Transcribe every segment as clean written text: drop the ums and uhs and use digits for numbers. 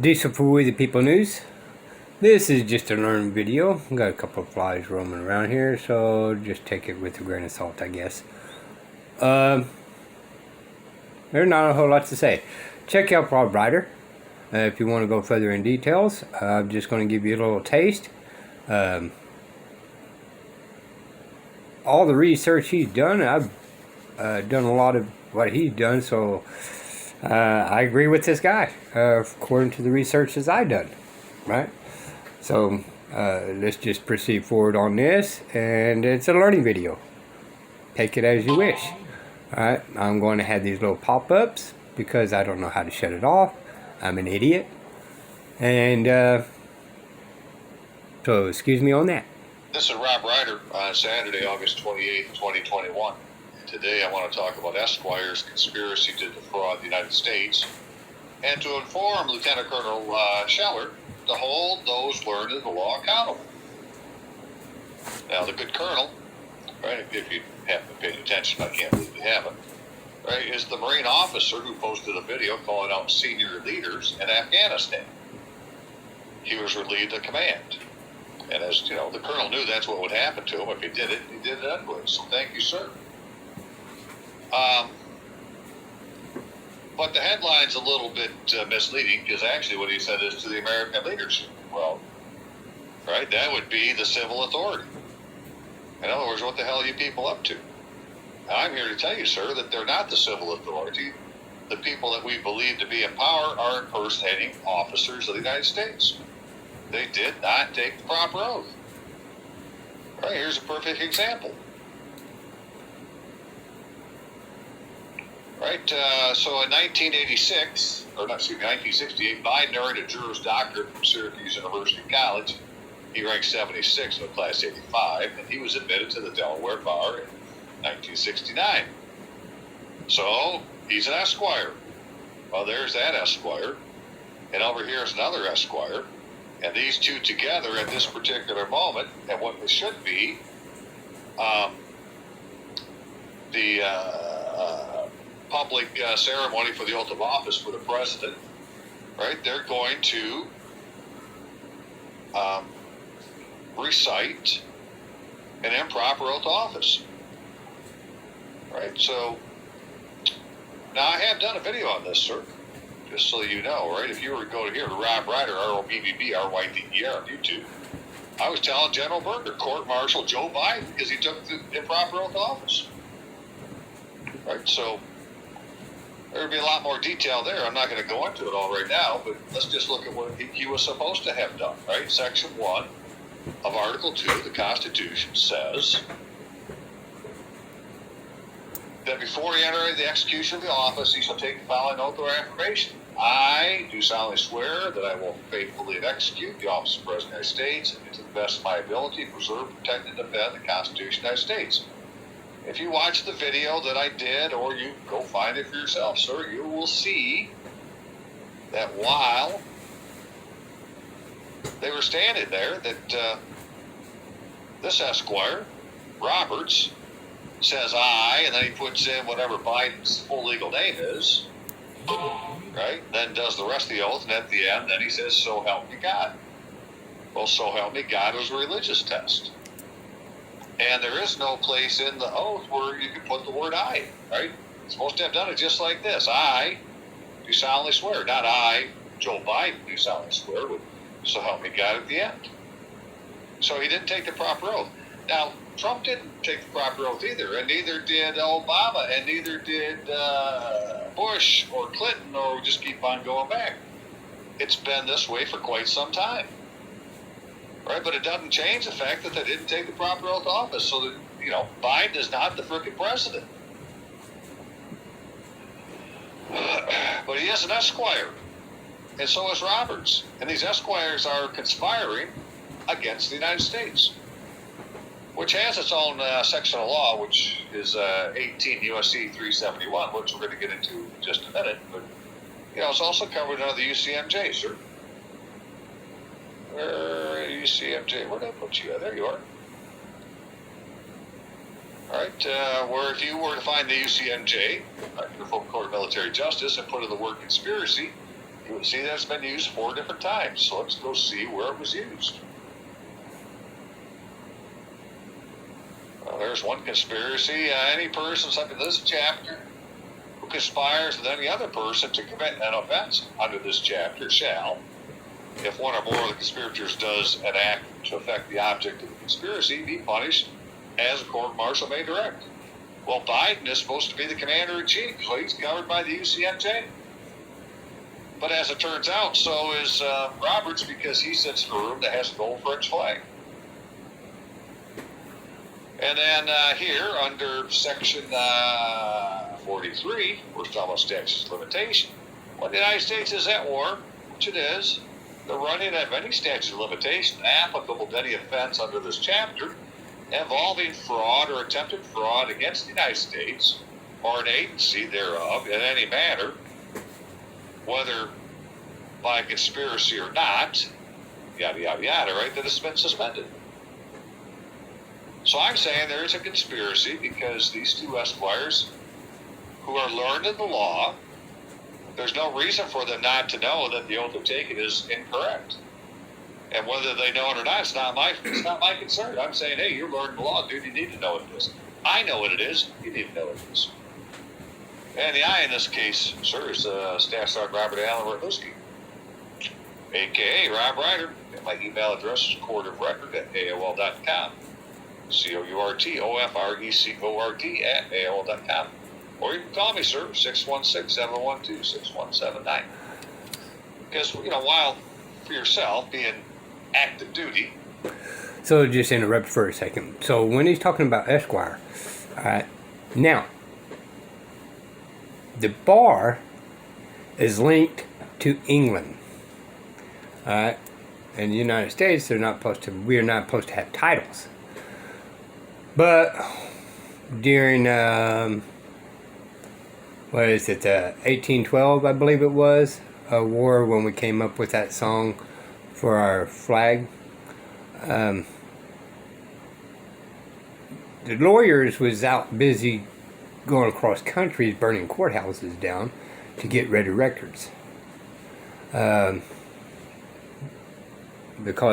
Diesel for We the People News. This is just a learning video. Got a couple of flies roaming around here, so just take it with a grain of salt, I guess. There's not a whole lot to say. Check out Rob Ryder if you want to go further in details. I'm just going to give you a little taste. All the research he's done, I've done a lot of what he's done, so I agree with this guy according to the research that I've done, right? So let's just proceed forward on this, and it's a learning video. Take it as you wish. Alright, I'm going to have these little pop-ups because I don't know how to shut it off. I'm an idiot. And so excuse me on that. This is Rob Ryder on Saturday, August 28th, 2021. Today I want to talk about Esquires' conspiracy to defraud the United States and to inform Lieutenant Colonel Scheller to hold those learned in the law accountable. Now, the good colonel, right, if you haven't paid attention, I can't believe you haven't, right, is the Marine officer who posted a video calling out senior leaders in Afghanistan. He was relieved of command. And as you know, the colonel knew that's what would happen to him. If he did it anyway. So thank you, sir. But the headline's a little bit misleading because actually what he said is to the American leadership. Well, right, that would be the civil authority. In other words, what the hell are you people up to? Now, I'm here to tell you, sir, that they're not the civil authority. The people that we believe to be in power are impersonating officers of the United States. They did not take the proper oath. Right, here's a perfect example. Right, so in 1986, or not, excuse me, 1968, Biden earned a Juris Doctorate from Syracuse University College. He ranked 76 in the class 85, and he was admitted to the Delaware Bar in 1969. So, he's an Esquire. Well, there's that Esquire. And over here is another Esquire. And these two together at this particular moment, and what they should be, the public ceremony for the oath of office for the president, right? They're going to recite an improper oath of office, right? So now I have done a video on this, sir, just so you know, right? If you were to go to here to Rob Ryder, ROBBBRYDER on YouTube, I was telling General Berger, Court Martial Joe Biden, because he took the improper oath of office, right? So there'd be a lot more detail there. I'm not going to go into it all right now, but let's just look at what he was supposed to have done, right? Section 1 of Article 2 of the Constitution says that before he enters the execution of the office, he shall take the following oath or affirmation. I do solemnly swear that I will faithfully execute the office of President of the United States and to the best of my ability preserve, protect, and defend the Constitution of the United States. If you watch the video that I did, or you go find it for yourself, sir, you will see that while they were standing there, that this Esquire, Roberts, says I, and then he puts in whatever Biden's full legal name is, right? Then does the rest of the oath, and at the end, then he says, so help me God. Well, so help me God was a religious test. And there is no place in the oath where you can put the word I, right? It's supposed to have done it just like this. I do solemnly swear. Not I, Joe Biden, do solemnly swear, but so help me God at the end. So he didn't take the proper oath. Now, Trump didn't take the proper oath either, and neither did Obama, and neither did Bush or Clinton, or just keep on going back. It's been this way for quite some time. Right, but it doesn't change the fact that they didn't take the proper oath of office. So that, you know, Biden is not the frickin' president. But he is an Esquire. And so is Roberts. And these Esquires are conspiring against the United States, which has its own section of law, which is 18 U.S.C. 371, which we're going to get into in just a minute. But, you know, it's also covered under the UCMJ, sir. UCMJ, where did I put you? There you are. All right, where if you were to find the UCMJ, Uniform Code of Military Justice, and put in the word conspiracy, You would see that it's been used 4 different times. So let's go see where it was used. Well, there's one conspiracy. Any person subject to this chapter who conspires with any other person to commit an offense under this chapter shall, if one or more of the conspirators does an act to affect the object of the conspiracy, be punished as a court-martial may direct. Well, Biden is supposed to be the commander-in-chief, so he's covered by the UCMJ. But as it turns out, so is Roberts, because he sits in a room that has a gold French flag. And then here, under Section 43, we're talking about statutes of limitation. When the United States is at war, which it is, the running of any statute of limitation applicable to any offense under this chapter involving fraud or attempted fraud against the United States or an agency thereof in any manner, whether by conspiracy or not, yada, yada, yada, right, that has been suspended. So I'm saying there is a conspiracy because these 2 Esquires who are learned in the law, there's no reason for them not to know that the oath they're taking is incorrect. And whether they know it or not, it's not my concern. I'm saying, hey, you're learning the law, dude, you need to know what it is. I know what it is, you need to know what it is. And the I in this case, sir, is Staff Sergeant Robert Allen Rutluski, a.k.a. Rob Ryder. And my email address is courtofrecord@aol.com. COURTOFRECORT@AOL.com. Or you can call me, sir, 616-712-6179. Because, while for yourself being active duty. So just interrupt for a second. So when he's talking about Esquire, all right, now, the bar is linked to England. All right, in the United States, we are not supposed to have titles. But during, 1812, I believe it was, a war when we came up with that song for our flag. The lawyers was out busy going across countries, burning courthouses down to get rid of records. Because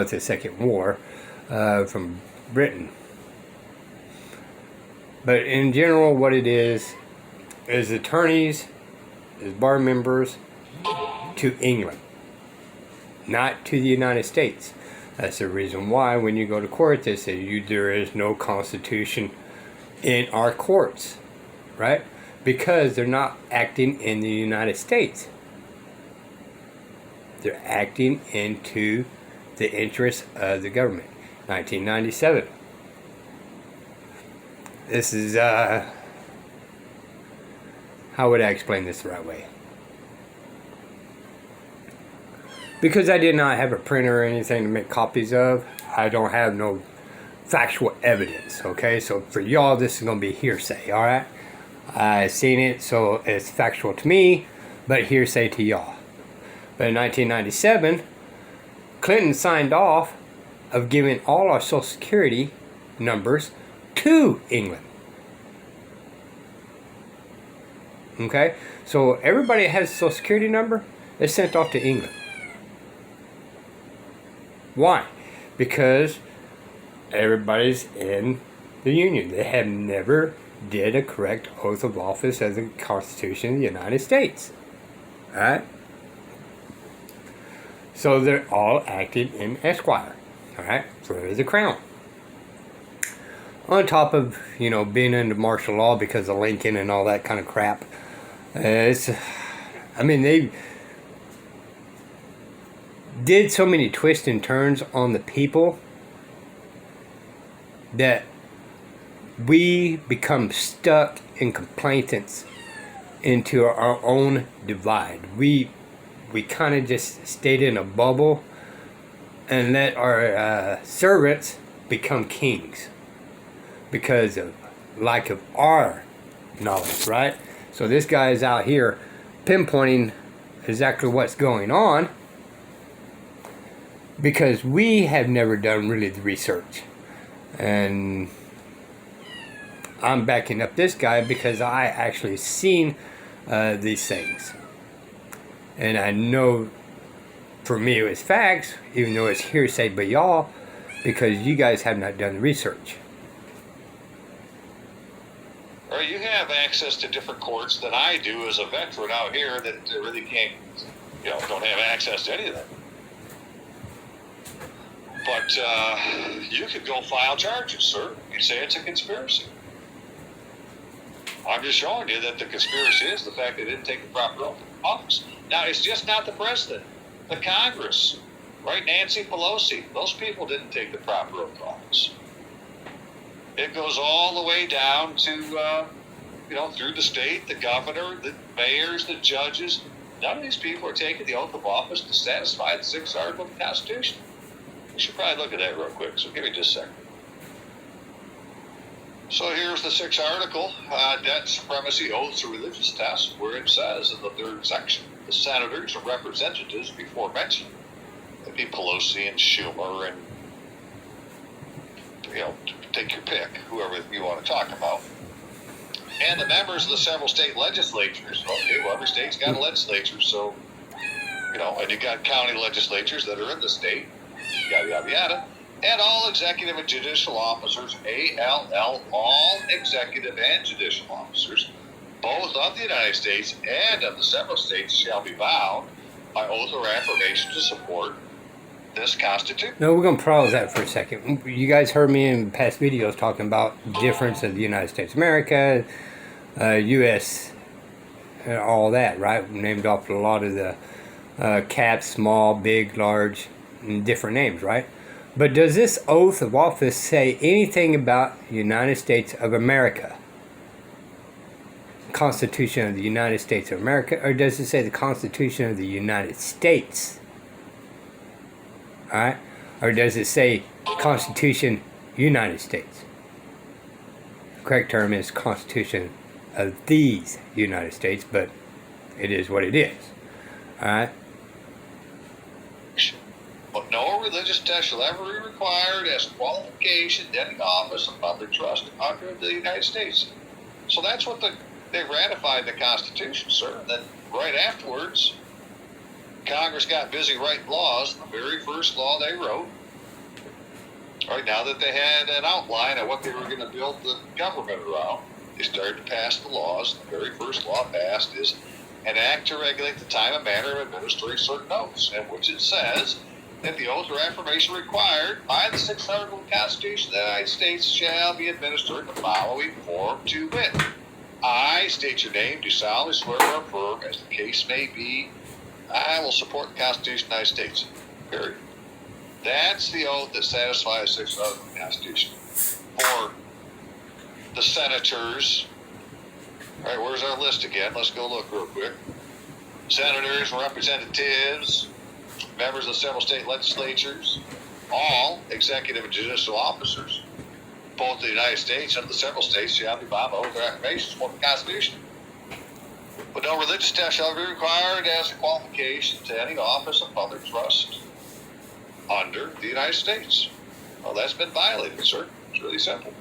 it's the Second War from Britain. But in general, what it is attorneys, is bar members to England, not to the United States. That's the reason why when you go to court, they say there is no constitution in our courts, right? Because they're not acting in the United States. They're acting into the interests of the government. 1997. This is, how would I explain this the right way? Because I did not have a printer or anything to make copies of, I don't have no factual evidence, okay? So for y'all, this is going to be hearsay, alright? I seen it, so it's factual to me, but hearsay to y'all. But in 1997, Clinton signed off of giving all our Social Security numbers to England. Okay? So everybody that has a Social Security number is sent off to England. Why? Because everybody's in the Union. They have never did a correct oath of office as the Constitution of the United States. Alright? So they're all acting in Esquire. Alright? For the crown. On top of, being into martial law because of Lincoln and all that kind of crap. They did so many twists and turns on the people that we become stuck in complainants into our own divide. We kind of just stayed in a bubble and let our servants become kings because of lack of our knowledge, right? So this guy is out here pinpointing exactly what's going on because we have never done really the research. And I'm backing up this guy because I actually seen these things. And I know for me it was facts, even though it's hearsay by y'all, because you guys have not done the research. Or you have access to different courts than I do as a veteran out here that really can't, don't have access to any of that. But you could go file charges, sir. You say it's a conspiracy. I'm just showing you that the conspiracy is the fact they didn't take the proper oath of office. Now, it's just not the president. The Congress, right? Nancy Pelosi, those people didn't take the proper oath of office. It goes all the way down to, through the state, the governor, the mayors, the judges. None of these people are taking the oath of office to satisfy the 6th article of the Constitution. We should probably look at that real quick, so give me just a second. So here's the 6th article, debt supremacy oaths or religious tests, where it says in the 3rd section, the senators and representatives before mentioned, it'd be Pelosi and Schumer and, take your pick, whoever you want to talk about. And the members of the several state legislatures. Okay, well, every state's got a legislature, so, and you got county legislatures that are in the state, yada, yada, yada. And all executive and judicial officers, ALL, all executive and judicial officers, both of the United States and of the several states, shall be bound by oath or affirmation to support this Constitution. No, we're going to pause that for a second. You guys heard me in past videos talking about the difference of the United States of America, U.S., all that, right? We named off a lot of the caps, small, big, large, and different names, right? But does this oath of office say anything about the United States of America? Constitution of the United States of America, or does it say the Constitution of the United States? Alright? Or does it say Constitution United States? The correct term is Constitution of these United States, but it is what it is. Alright? But no religious test shall ever be required as qualification to any office of public trust under the United States. So that's what they ratified the Constitution, sir. And then right afterwards, Congress got busy writing laws. The very first law they wrote, right now that they had an outline of what they were going to build the government around, they started to pass the laws. The very first law passed is an act to regulate the time and manner of administering certain oaths, in which it says that the oath or affirmation required by the 6th article of the Constitution of the United States shall be administered in the following form to wit. I state your name, do solemnly swear or affirm, as the case may be, I will support the Constitution of the United States. Period. That's the oath that satisfies the 6th article of the Constitution. For the senators, all right, where's our list again? Let's go look real quick. Senators, representatives, members of several state legislatures, all executive and judicial officers, both the United States and the several states, shall be bound by oath or affirmation for the Constitution. But no religious test shall be required as a qualification to any office of public trust under the United States. Well, that's been violated, sir. It's really simple.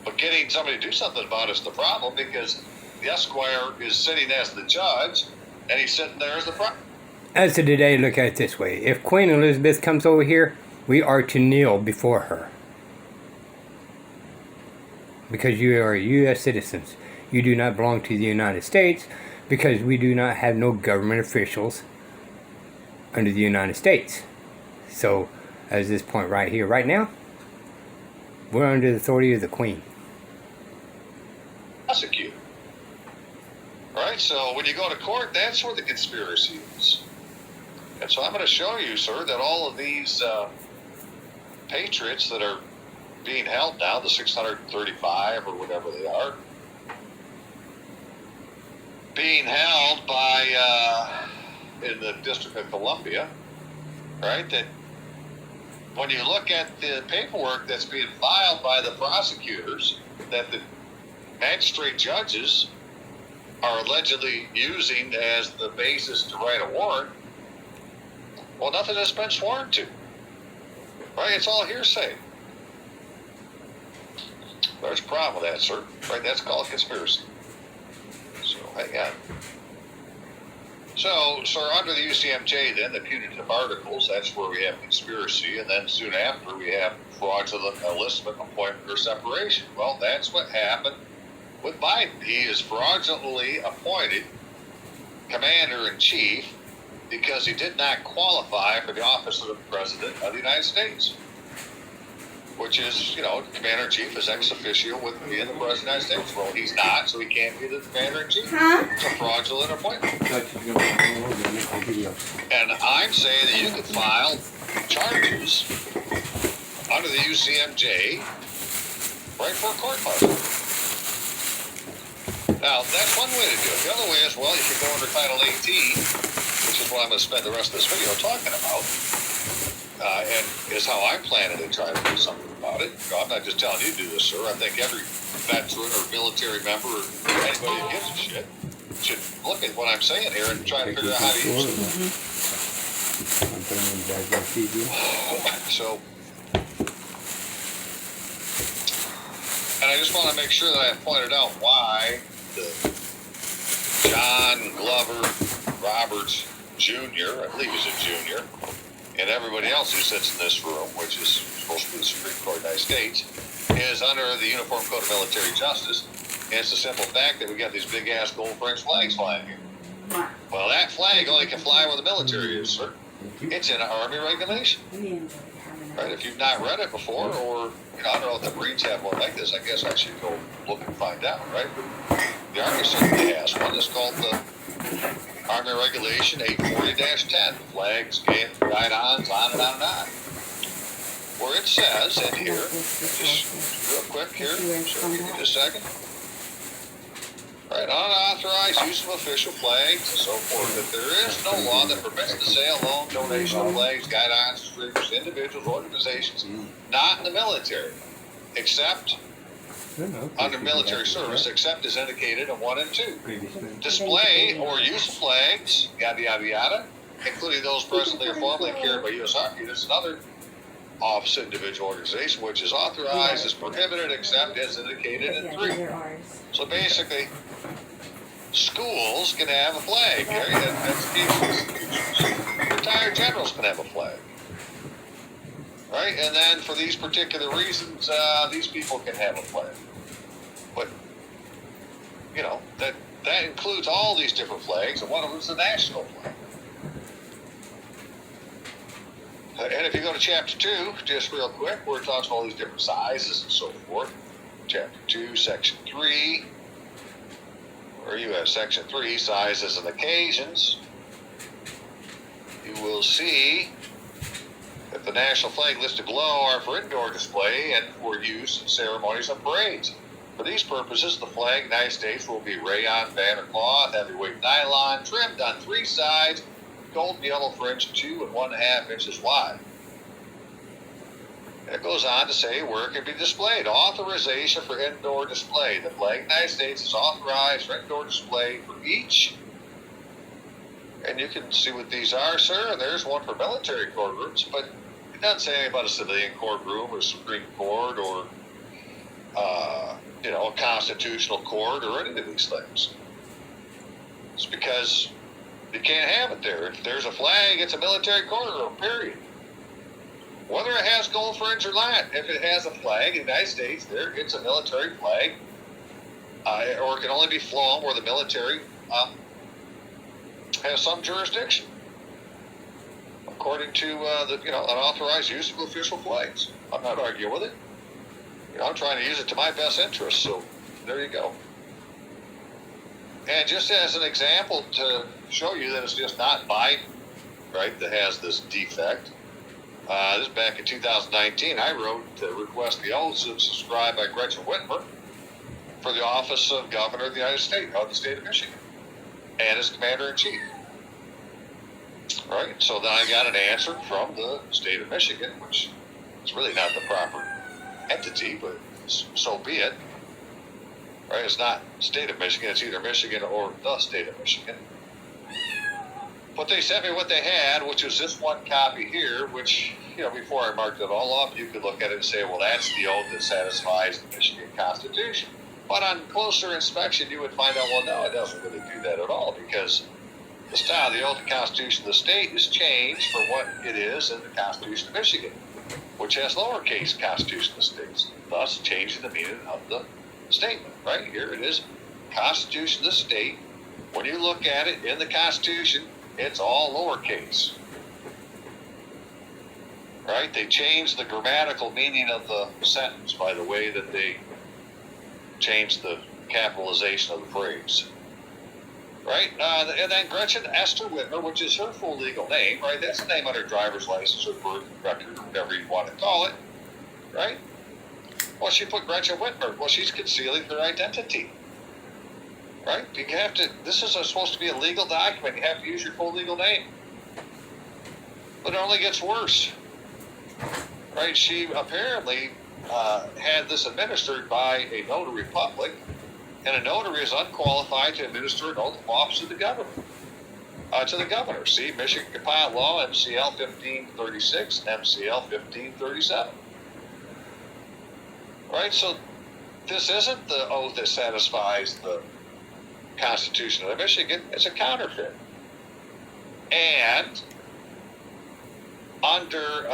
But getting somebody to do something about it is the problem, because the Esquire is sitting as the judge, and he's sitting there as the prosecutor. As of today, look at it this way. If Queen Elizabeth comes over here, we are to kneel before her. Because you are U.S. citizens. You do not belong to the United States, because we do not have no government officials under the United States. So, as this point right here, right now, we're under the authority of the Queen. Prosecute. Right? So when you go to court, that's where the conspiracy is. And so I'm going to show you, sir, that all of these patriots that are being held now, the 635 or whatever they are, being held by, in the District of Columbia, right, that when you look at the paperwork that's being filed by the prosecutors that the magistrate judges are allegedly using as the basis to write a warrant, well, nothing has been sworn to. Right? It's all hearsay. There's a problem with that, sir. Right? That's called conspiracy. So, hang on. So under the UCMJ, then the punitive articles, that's where we have conspiracy, and then soon after we have fraudulent enlistment, appointment, or separation. Well, that's what happened with Biden. He is fraudulently appointed commander-in-chief because he did not qualify for the office of the President of the United States, which is, commander-in-chief is ex officio with being the President of the United States. Well, he's not, so he can't be the commander-in-chief. It's a fraudulent appointment. And I'm saying that you could file charges under the UCMJ right for a court martial. Now, that's one way to do it. The other way is, well, you could go under Title 18, which is what I'm going to spend the rest of this video talking about, and is how I'm planning to try to do something about it. I'm not just telling you to do this, sir. I think every veteran or military member or anybody who gives a shit should look at what I'm saying here and try to figure out how to use it. So, and I just want to make sure that I pointed out why the John Glover Roberts Jr., I believe he's a junior, and everybody else who sits in this room, which is supposed to be the Supreme Court of the United States, is under the Uniform Code of Military Justice. And it's the simple fact that we got these big-ass gold French flags flying here. Well, that flag only can fly where the military is, sir. It's in Army regulation. Right? If you've not read it before, or, I don't know if the Marines have one like this, I guess I should go look and find out, right? But the Army certainly has one. It's called the Army Regulation 840-10. Flags, guide-ons, on and on and on. Where it says in here, just real quick here, sure, give me just a second. Right, unauthorized use of official flags and so forth, that there is no law that permits the sale, loan, donation of flags, guide-ons, distributors, individuals, organizations, not in the military, except under military service, except as indicated in 1 and 2. Display or use of flags, yada, yada, yada, including those presently or formerly carried by U.S. Army units and other office, individual, organization, which is authorized, is prohibited, except as indicated in 3. So basically, schools can have a flag, educational institutions. Retired generals can have a flag. Right? And then for these particular reasons, these people can have a flag. But, that includes all these different flags, and one of them is the national flag. And if you go to Chapter 2, just real quick, where it talks about all these different sizes and so forth, Chapter 2, Section 3, where you have Section 3, sizes and occasions, you will see that the national flag listed below are for indoor display and for use in ceremonies and parades. For these purposes, the flag of the United States will be rayon, banner cloth, heavyweight nylon, trimmed on 3 sides, gold and yellow fringe 2 1/2 inches wide. And it goes on to say where it can be displayed. Authorization for indoor display. The flag of the United States is authorized for indoor display for each. And you can see what these are, sir. There's one for military courtrooms, but it doesn't say anything about a civilian courtroom or Supreme Court or, a constitutional court or any of these things. It's because you can't have it there. If there's a flag, it's a military courtroom, period. Whether it has gold fringe or not, if it has a flag in the United States, it's a military flag, or it can only be flown where the military has some jurisdiction, according to unauthorized use of official flags. I'm not arguing with it. I'm trying to use it to my best interest. So there you go. And just as an example to show you that it's just not Biden, right, that has this defect. This is back in 2019. I wrote to request the oaths subscribed by Gretchen Whitmer for the office of Governor of the United States, of the state of Michigan, and as Commander-in-Chief. Right? So then I got an answer from the state of Michigan, which is really not the proper entity, but so be it. Right? It's not state of Michigan. It's either Michigan or the state of Michigan. But they sent me what they had, which was this one copy here, which, before I marked it all up, you could look at it and say, well, that's the oath that satisfies the Michigan Constitution. But on closer inspection, you would find out, well, no, it doesn't really do that at all, because the style of the oath of the Constitution of the state is changed from what it is in the Constitution of Michigan, which has lowercase Constitution of the states, thus changing the meaning of the statement. Right here it is, Constitution of the state. When you look at it in the Constitution, it's all lowercase. Right? They changed the grammatical meaning of the sentence by the way that they changed the capitalization of the phrase. Right? And then Gretchen Esther Whitmer, which is her full legal name, right? That's the name on her driver's license or birth record or whatever you want to call it. Right? Well, she put Gretchen Whitmer. Well, she's concealing her identity. Right? You have to, this is supposed to be a legal document. You have to use your full legal name. But it only gets worse. Right? She apparently had this administered by a notary public, and a notary is unqualified to administer an oath of office to the government. To the governor. See Michigan Compiled Law, MCL 1536, MCL 1537. Right? So this isn't the oath that satisfies the Constitution of Michigan. It's a counterfeit. And under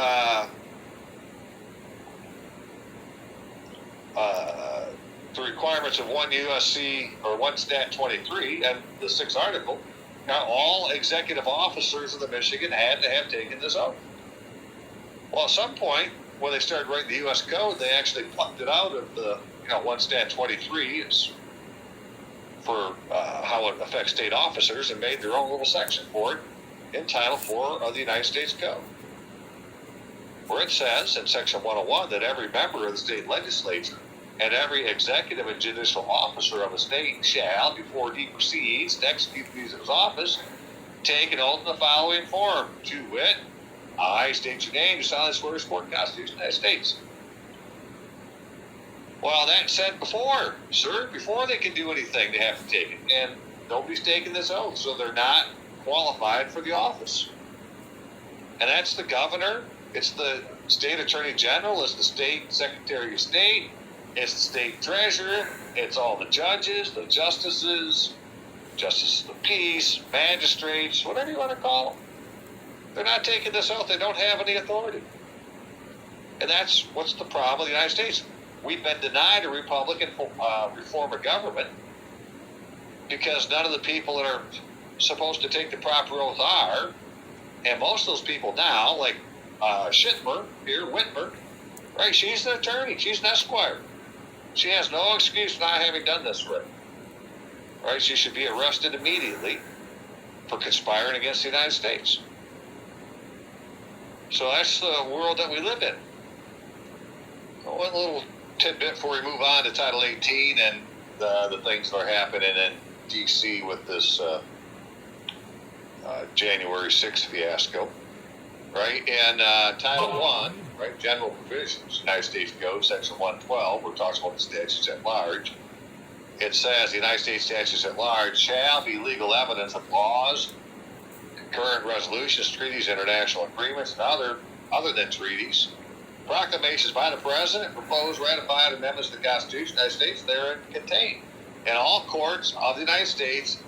the requirements of 1 USC or 1 Stat 23 and the 6th article, now all executive officers of the Michigan had to have taken this oath. Well, at some point, when they started writing the U.S. Code, they actually plucked it out of the 1 Stat 23 for how it affects state officers and made their own little section for it in Title IV of the United States Code, where it says in Section 101 that every member of the state legislature and every executive and judicial officer of a state shall, before he proceeds to execute the duties of his office, take an oath in the following form, to wit, I state your name, you solemnly swear to support the Constitution of the United States. Well, that said before, sir, before they can do anything, they have to take it. And nobody's taken this oath, so they're not qualified for the office. And that's the governor, it's the state attorney general, it's the state secretary of state, it's the state treasurer, it's all the judges, the justices of the peace, magistrates, whatever you want to call them. They're not taking this oath. They don't have any authority. And that's what's the problem with the United States. We've been denied a Republican reform of government because none of the people that are supposed to take the proper oath are. And most of those people now, like Whitmer, right? She's an attorney. She's an Esquire. She has no excuse for not having done this right. Right? She should be arrested immediately for conspiring against the United States. So that's the world that we live in. One little tidbit before we move on to Title 18 and the things that are happening in D.C. with this January 6th fiasco. Right? And Title 1, right, General Provisions, United States Code, Section 112, where it talks about the statutes at large. It says the United States statutes at large shall be legal evidence of laws, concurrent resolutions, treaties, international agreements, and other than treaties, proclamations by the President, proposed, ratified amendments to the Constitution of the United States therein contained. In all courts of the United States,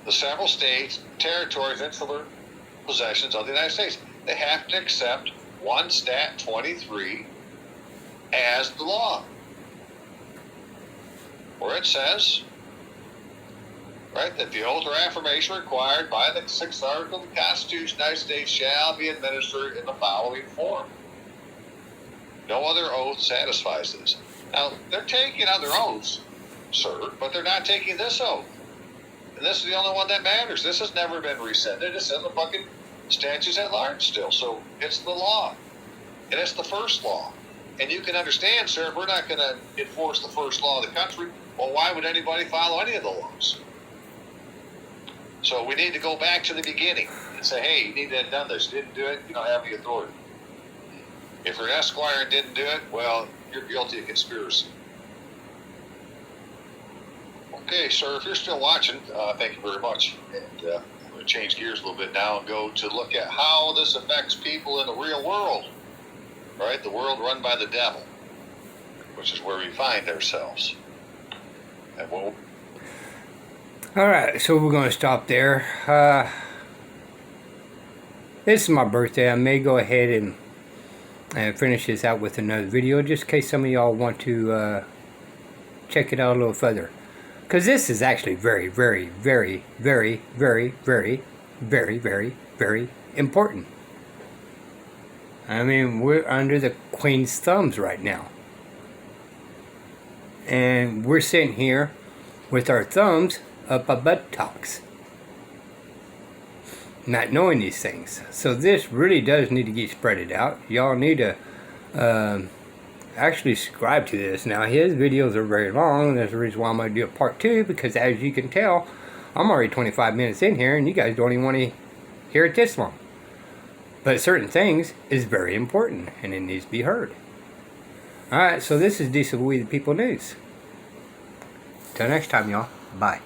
the several states, territories, insular possessions of the United States, they have to accept 1 Stat 23 as the law. Where it says, right, that the oath or affirmation required by the 6th article of the Constitution of the United States shall be administered in the following form. No other oath satisfies this. Now, they're taking other oaths, sir, but they're not taking this oath. And this is the only one that matters. This has never been rescinded. It's in the fucking statutes at large still. So it's the law. And it's the first law. And you can understand, sir, if we're not going to enforce the first law of the country, well, why would anybody follow any of the laws? So we need to go back to the beginning and say, hey, you need to have done this. You didn't do it, you don't have the authority. If you're an Esquire and didn't do it, well, you're guilty of conspiracy. Okay, sir, if you're still watching, thank you very much. And I'm going to change gears a little bit now and go to look at how this affects people in the real world. Right? The world run by the devil, which is where we find ourselves. And we'll Alright, so we're going to stop there. This is my birthday. I may go ahead and finish this out with another video, just in case some of y'all want to check it out a little further. Because this is actually very, very, very, very, very, very, very, very, very important. I mean, we're under the Queen's thumbs right now. And we're sitting here with our thumbs up our buttocks, not knowing these things. So this really does need to get spreaded out. Y'all need to actually subscribe to this. Now, his videos are very long, and there's a reason why I'm going to do a part 2, because as you can tell, I'm already 25 minutes in here, and you guys don't even want to hear it this long. But certain things is very important, and it needs to be heard. Alright, so this is Decent We the People News. Till next time, y'all. Bye.